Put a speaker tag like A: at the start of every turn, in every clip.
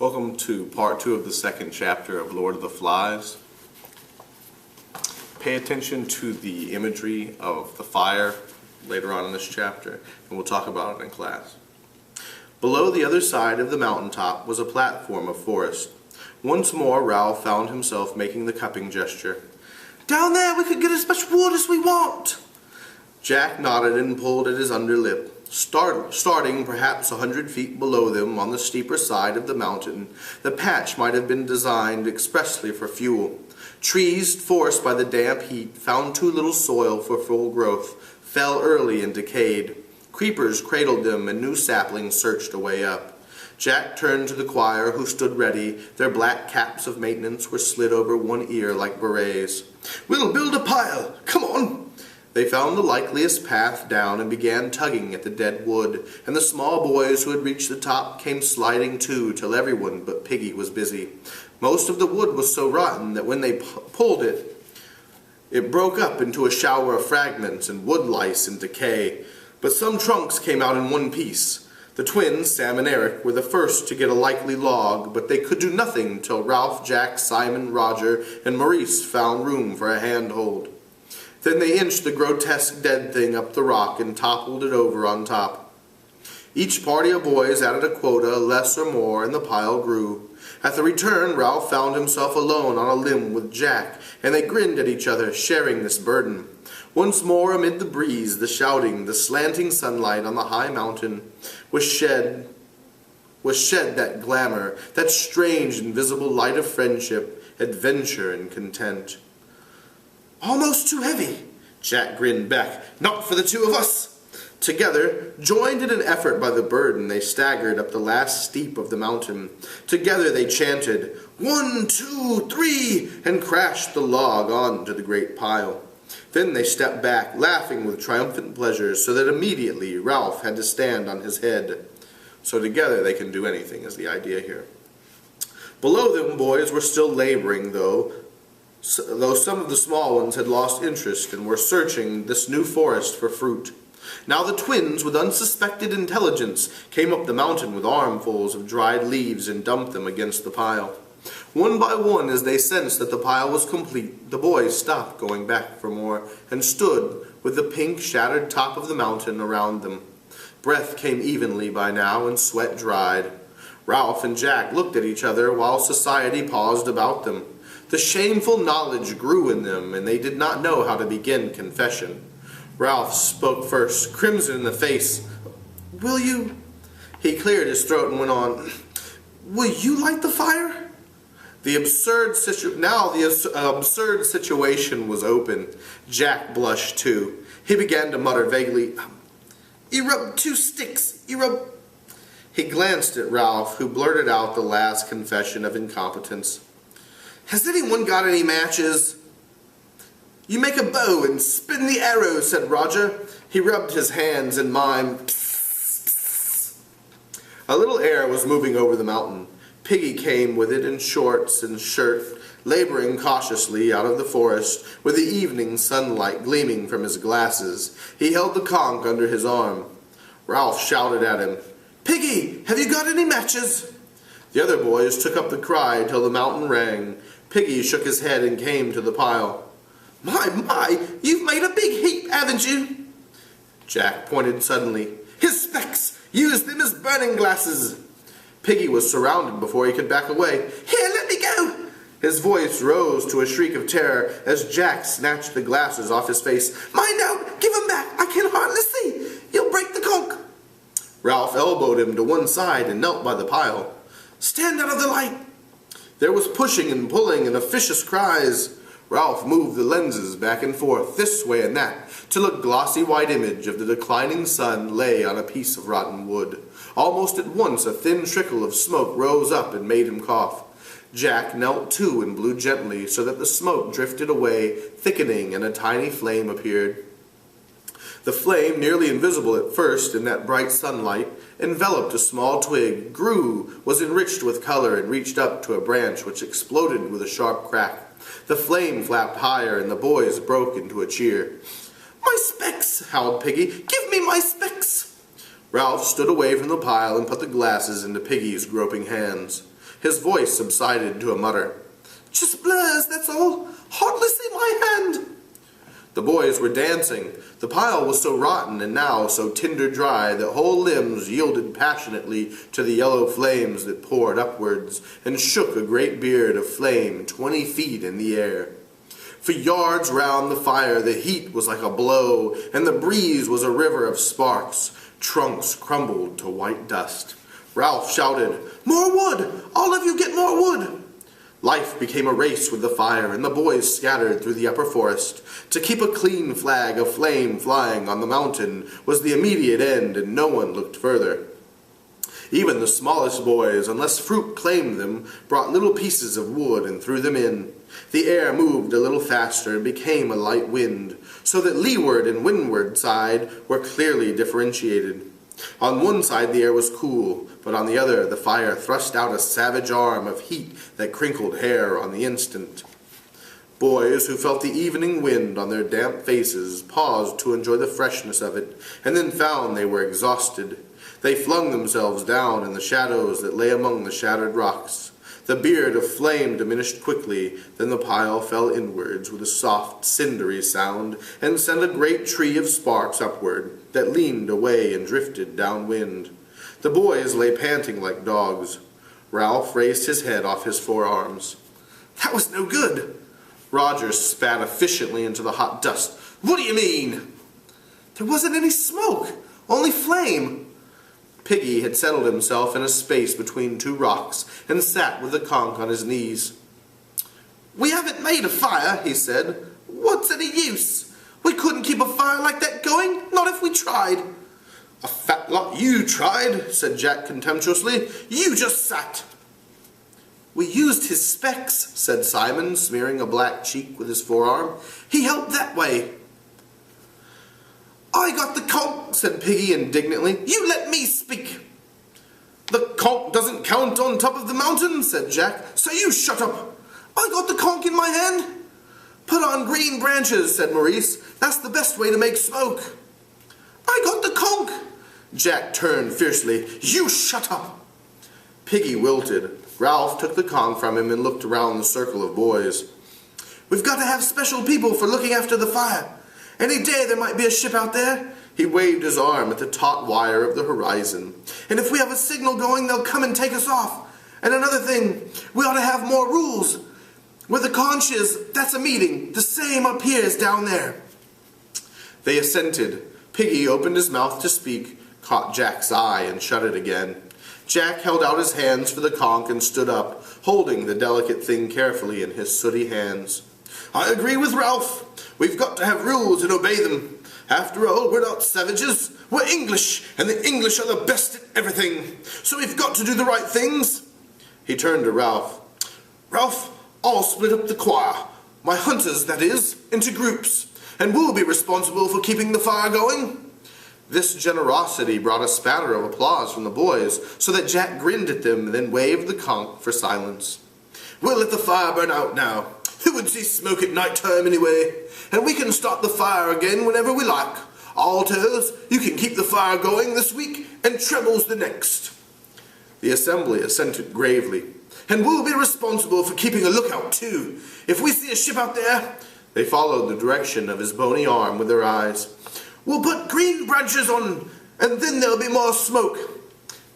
A: Welcome to part 2 of the second chapter of Lord of the Flies. Pay attention to the imagery of the fire later on in this chapter, and we'll talk about it in class. Below the other side of the mountaintop was a platform of forest. Once more Ralph found himself making the cupping gesture. "Down there we could get as much wood as we want." Jack nodded and pulled at his underlip. Starting perhaps 100 feet below them on the steeper side of the mountain, the patch might have been designed expressly for fuel. Trees, forced by the damp heat, found too little soil for full growth, fell early and decayed. Creepers cradled them and new saplings searched a way up. Jack turned to the choir, who stood ready. Their black caps of maintenance were slid over one ear like berets. "We'll build a pile! Come on!" They found the likeliest path down and began tugging at the dead wood, and the small boys who had reached the top came sliding too, till everyone but Piggy was busy. Most of the wood was so rotten that when they pulled it, it broke up into a shower of fragments and wood lice and decay. But some trunks came out in one piece. The twins, Sam and Eric, were the first to get a likely log, but they could do nothing till Ralph, Jack, Simon, Roger, and Maurice found room for a handhold. Then they inched the grotesque dead thing up the rock and toppled it over on top. Each party of boys added a quota, less or more, and the pile grew. At the return, Ralph found himself alone on a limb with Jack, and they grinned at each other, sharing this burden. Once more, amid the breeze, the shouting, the slanting sunlight on the high mountain was shed that glamour, that strange, invisible light of friendship, adventure, and content. "Almost too heavy," Jack grinned back. "Not for the two of us." Together, joined in an effort by the burden, they staggered up the last steep of the mountain. Together they chanted, "1, 2, 3," and crashed the log onto the great pile. Then they stepped back, laughing with triumphant pleasure, so that immediately Ralph had to stand on his head. So together they can do anything is the idea here. Below them, boys were still laboring, though some of the small ones had lost interest and were searching this new forest for fruit. Now the twins, with unsuspected intelligence, came up the mountain with armfuls of dried leaves and dumped them against the pile. One by one, as they sensed that the pile was complete, the boys stopped going back for more and stood with the pink, shattered top of the mountain around them. Breath came evenly by now, and sweat dried. Ralph and Jack looked at each other while society paused about them. The shameful knowledge grew in them, and they did not know how to begin confession. Ralph spoke first, crimson in the face. "Will you—" He cleared his throat and went on, "Will you light the fire?" The absurd situation was open. Jack blushed too. He began to mutter vaguely, "You rub 2 sticks, you rub—" He glanced at Ralph, who blurted out the last confession of incompetence. "Has anyone got any matches?" "You make a bow and spin the arrow," said Roger. He rubbed his hands and mimed. Psst, psst. A little air was moving over the mountain. Piggy came with it in shorts and shirt, laboring cautiously out of the forest, with the evening sunlight gleaming from his glasses. He held the conch under his arm. Ralph shouted at him, "Piggy, have you got any matches?" The other boys took up the cry till the mountain rang. Piggy shook his head and came to the pile. My, you've made a big heap, haven't you?" Jack pointed suddenly. "His specs! Use them as burning glasses!" Piggy was surrounded before he could back away. "Here, let me go!" His voice rose to a shriek of terror as Jack snatched the glasses off his face. "Mind out! Give them back! I can hardly see! You'll break the conch!" Ralph elbowed him to one side and knelt by the pile. "Stand out of the light!" There was pushing and pulling and officious cries. Ralph moved the lenses back and forth, this way and that, till a glossy white image of the declining sun lay on a piece of rotten wood. Almost at once a thin trickle of smoke rose up and made him cough. Jack knelt too and blew gently, so that the smoke drifted away, thickening, and a tiny flame appeared. The flame, nearly invisible at first in that bright sunlight, enveloped a small twig, grew, was enriched with color, and reached up to a branch which exploded with a sharp crack. The flame flapped higher, and the boys broke into a cheer. "My specs!" howled Piggy. "Give me my specs!" Ralph stood away from the pile and put the glasses into Piggy's groping hands. His voice subsided to a mutter. "Just blurs, that's all. Hardly see my hand." The boys were dancing. The pile was so rotten and now so tinder dry that whole limbs yielded passionately to the yellow flames that poured upwards and shook a great beard of flame 20 feet in the air. For yards round the fire the heat was like a blow, and the breeze was a river of sparks. Trunks crumbled to white dust. Ralph shouted, "More wood! All of you get more wood!" Life became a race with the fire, and the boys scattered through the upper forest. To keep a clean flag of flame flying on the mountain was the immediate end, and no one looked further. Even the smallest boys, unless fruit claimed them, brought little pieces of wood and threw them in. The air moved a little faster and became a light wind, so that leeward and windward side were clearly differentiated. On one side the air was cool, but on the other the fire thrust out a savage arm of heat that crinkled hair on the instant. Boys who felt the evening wind on their damp faces paused to enjoy the freshness of it, and then found they were exhausted. They flung themselves down in the shadows that lay among the shattered rocks. The beard of flame diminished quickly, then the pile fell inwards with a soft, cindery sound, and sent a great tree of sparks upward, that leaned away and drifted downwind. The boys lay panting like dogs. Ralph raised his head off his forearms. "That was no good." Roger spat efficiently into the hot dust. "What do you mean?" "There wasn't any smoke, only flame." Piggy had settled himself in a space between two rocks and sat with the conch on his knees. "We haven't made a fire," he said. "What's any use? We couldn't keep a fire like that going, not if we tried." "A fat lot you tried," said Jack contemptuously. "You just sat." "We used his specs," said Simon, smearing a black cheek with his forearm. "He helped that way." "I got the conch," said Piggy indignantly. "You let me speak." "The conch doesn't count on top of the mountain," said Jack, "so you shut up." "I got the conch in my hand." "Put on green branches," said Maurice. "That's the best way to make smoke." "I got the conch." Jack turned fiercely. "You shut up." Piggy wilted. Ralph took the conch from him and looked around the circle of boys. "We've got to have special people for looking after the fire. Any day there might be a ship out there." He waved his arm at the taut wire of the horizon. "And if we have a signal going, they'll come and take us off. And another thing, we ought to have more rules. Where the conch is, that's a meeting. The same up here as down there." They assented. Piggy opened his mouth to speak, caught Jack's eye, and shut it again. Jack held out his hands for the conch and stood up, holding the delicate thing carefully in his sooty hands. "I agree with Ralph. We've got to have rules and obey them. After all, we're not savages. We're English, and the English are the best at everything. So we've got to do the right things." He turned to Ralph. "Ralph, I'll split up the choir, my hunters, that is, into groups, and we'll be responsible for keeping the fire going." This generosity brought a spatter of applause from the boys, so that Jack grinned at them and then waved the conch for silence. "We'll let the fire burn out now. Who would see smoke at night time anyway? And we can start the fire again whenever we like. Alters, you can keep the fire going this week, and trebles the next." The assembly assented gravely. "And we'll be responsible for keeping a lookout too. If we see a ship out there—" They followed the direction of his bony arm with their eyes. "We'll put green branches on, and then there'll be more smoke."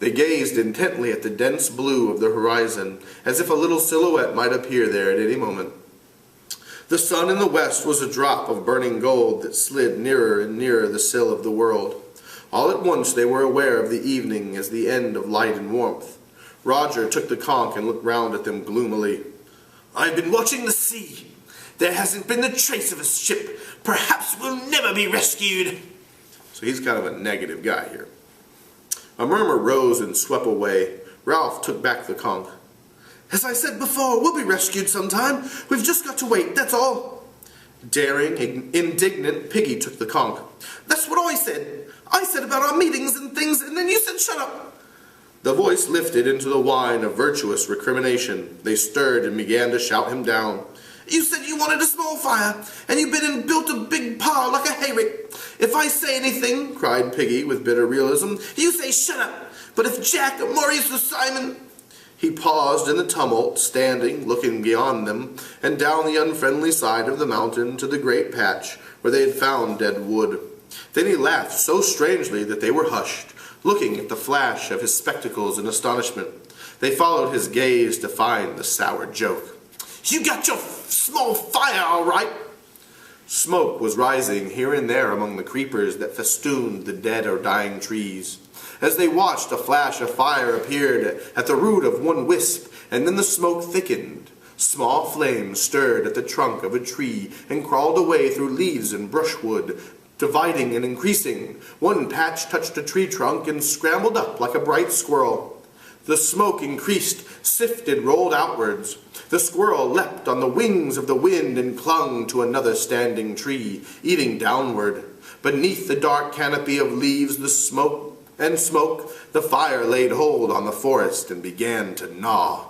A: They gazed intently at the dense blue of the horizon, as if a little silhouette might appear there at any moment. The sun in the west was a drop of burning gold that slid nearer and nearer the sill of the world. All at once they were aware of the evening as the end of light and warmth. Roger took the conch and looked round at them gloomily. "I've been watching the sea. There hasn't been the trace of a ship. Perhaps we'll never be rescued." So he's kind of a negative guy here. A murmur rose and swept away. Ralph took back the conch. "As I said before, we'll be rescued sometime. We've just got to wait, that's all." Daring, indignant, Piggy took the conch. "That's what I said. I said about our meetings and things, and then you said shut up." The voice lifted into the whine of virtuous recrimination. They stirred and began to shout him down. "You said you wanted a small fire, and you've been and built a big pile like a hayrick. If I say anything," cried Piggy with bitter realism, "you say shut up. But if Jack or Maurice or Simon—" He paused in the tumult, standing, looking beyond them, and down the unfriendly side of the mountain to the great patch where they had found dead wood. Then he laughed so strangely that they were hushed, looking at the flash of his spectacles in astonishment. They followed his gaze to find the sour joke. "You got your small fire, all right!" Smoke was rising here and there among the creepers that festooned the dead or dying trees. As they watched, a flash of fire appeared at the root of one wisp, and then the smoke thickened. Small flames stirred at the trunk of a tree and crawled away through leaves and brushwood, dividing and increasing. One patch touched a tree trunk and scrambled up like a bright squirrel. The smoke increased, sifted, rolled outwards. The squirrel leapt on the wings of the wind and clung to another standing tree, eating downward. Beneath the dark canopy of leaves, the smoke, the fire laid hold on the forest and began to gnaw.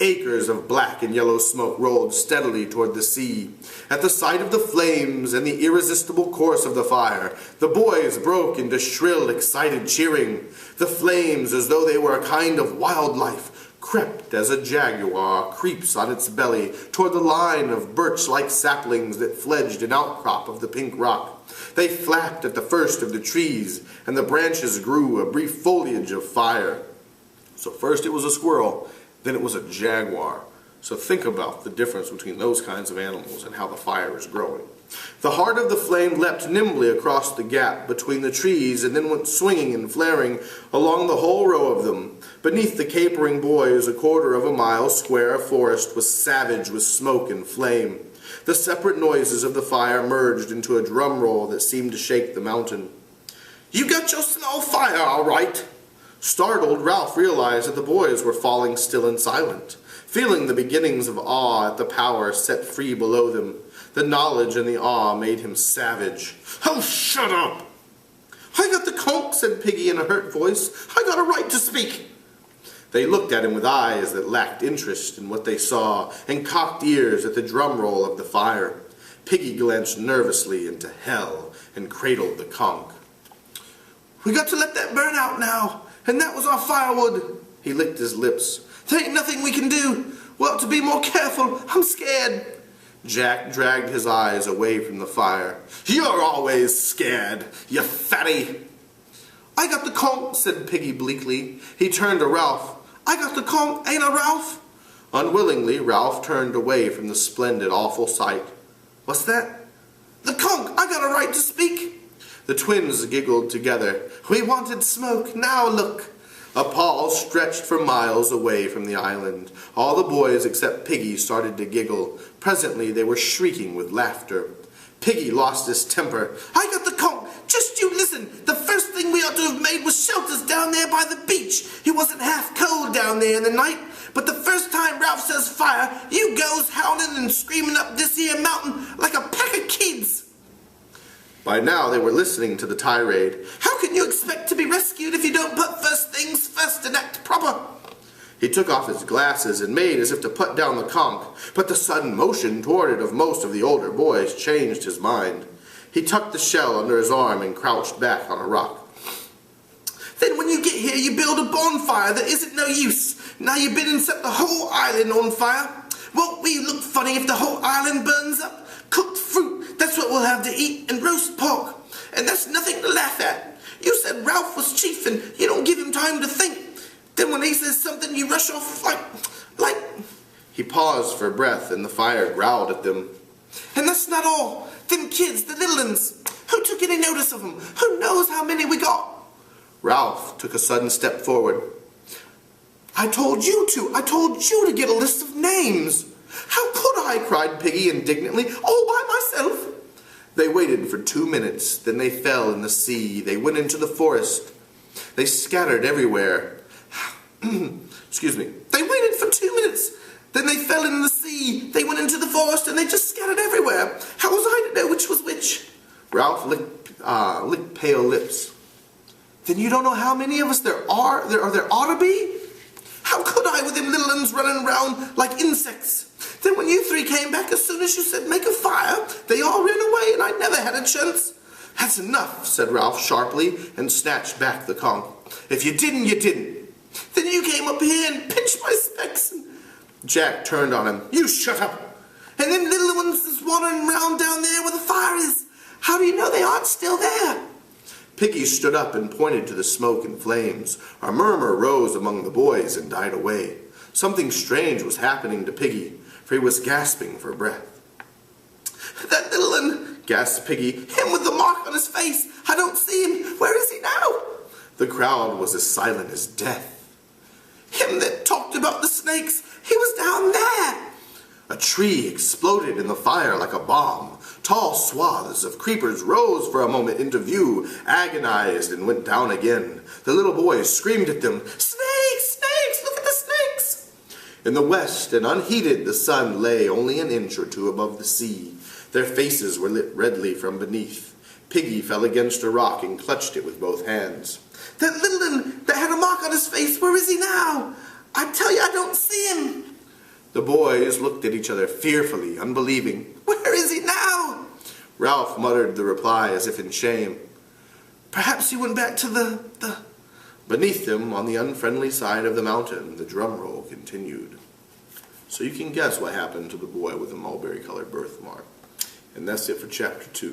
A: Acres of black and yellow smoke rolled steadily toward the sea. At the sight of the flames and the irresistible course of the fire, the boys broke into shrill, excited cheering. The flames, as though they were a kind of wildlife, crept as a jaguar creeps on its belly toward the line of birch-like saplings that fledged an outcrop of the pink rock. They flapped at the first of the trees, and the branches grew a brief foliage of fire. So first it was a squirrel, then it was a jaguar. So think about the difference between those kinds of animals and how the fire is growing. The heart of the flame leapt nimbly across the gap between the trees and then went swinging and flaring along the whole row of them. Beneath the capering boys, a quarter of a mile square of forest was savage with smoke and flame. The separate noises of the fire merged into a drum roll that seemed to shake the mountain. "You got your small fire, all right!" Startled, Ralph realized that the boys were falling still and silent, feeling the beginnings of awe at the power set free below them. The knowledge and the awe made him savage. "Oh, shut up!" "I got the conch," said Piggy in a hurt voice. "I got a right to speak." They looked at him with eyes that lacked interest in what they saw and cocked ears at the drum roll of the fire. Piggy glanced nervously into hell and cradled the conch. "We got to let that burn out now, and that was our firewood." He licked his lips. "There ain't nothing we can do. We'll have to be more careful. I'm scared." Jack dragged his eyes away from the fire. "You're always scared, you fatty." "I got the conch," said Piggy bleakly. He turned to Ralph. "I got the conch, ain't I, Ralph?" Unwillingly, Ralph turned away from the splendid, awful sight. "What's that?" "The conch, I got a right to speak." The twins giggled together. "We wanted smoke, now look." A pall stretched for miles away from the island. All the boys except Piggy started to giggle. Presently they were shrieking with laughter. Piggy lost his temper. "I got the conch! Just you listen! The first thing we ought to have made was shelters down there by the beach. It wasn't half cold down there in the night. But the first time Ralph says fire, you goes howling and screaming up this here mountain like a pack of kids." By now they were listening to the tirade. "How can you expect to be rescued if you don't put first things first and act proper?" He took off his glasses and made as if to put down the conch, but the sudden motion toward it of most of the older boys changed his mind. He tucked the shell under his arm and crouched back on a rock. "Then when you get here you build a bonfire that isn't no use. Now you've been and set the whole island on fire. Won't we look funny if the whole island burns up? Cooked fruit, that's what we'll have to eat, and roast pork. And that's nothing to laugh at. You said Ralph was chief and you don't give him time to think. Then when he says something you rush off like... He paused for breath and the fire growled at them. "And that's not all. Them kids, the little uns. Who took any notice of them? Who knows how many we got?" Ralph took a sudden step forward. I told you to get a list of names." "How could I?" cried Piggy indignantly. "All by myself." They waited for 2 minutes, then they fell in the sea. They went into the forest. They scattered everywhere. Excuse me. They waited for 2 minutes, then they fell in the sea. They went into the forest and they just scattered everywhere. How was I to know which was which? Ralph licked pale lips. "Then you don't know how many of us there ought to be?" "How could I with them little uns running around like insects? Then when you three came back, as soon as you said make a fire, they all ran away and I never had a chance." "That's enough," said Ralph sharply and snatched back the conch. "If you didn't, you didn't." "Then you came up here and pinched my Jack turned on him. "You shut up! And them little ones is wandering around down there where the fire is. How do you know they aren't still there?" Piggy stood up and pointed to the smoke and flames. A murmur rose among the boys and died away. Something strange was happening to Piggy, for he was gasping for breath. "That little one," gasped Piggy. "Him with the mark on his face. I don't see him. Where is he now?" The crowd was as silent as death. "Him that talked about the snakes. He was down there." A tree exploded in the fire like a bomb. Tall swaths of creepers rose for a moment into view, agonized, and went down again. The little boys screamed at them, "Snakes! Snakes! Look at the snakes!" In the west, and unheeded, the sun lay only an inch or two above the sea. Their faces were lit redly from beneath. Piggy fell against a rock and clutched it with both hands. "That little one that had a mark on his face, where is he now? I tell you, I don't see him." The boys looked at each other fearfully, unbelieving. "Where is he now?" Ralph muttered the reply as if in shame. "Perhaps he went back to the... Beneath them, on the unfriendly side of the mountain, the drum roll continued. So you can guess what happened to the boy with the mulberry-colored birthmark. And that's it for Chapter 2.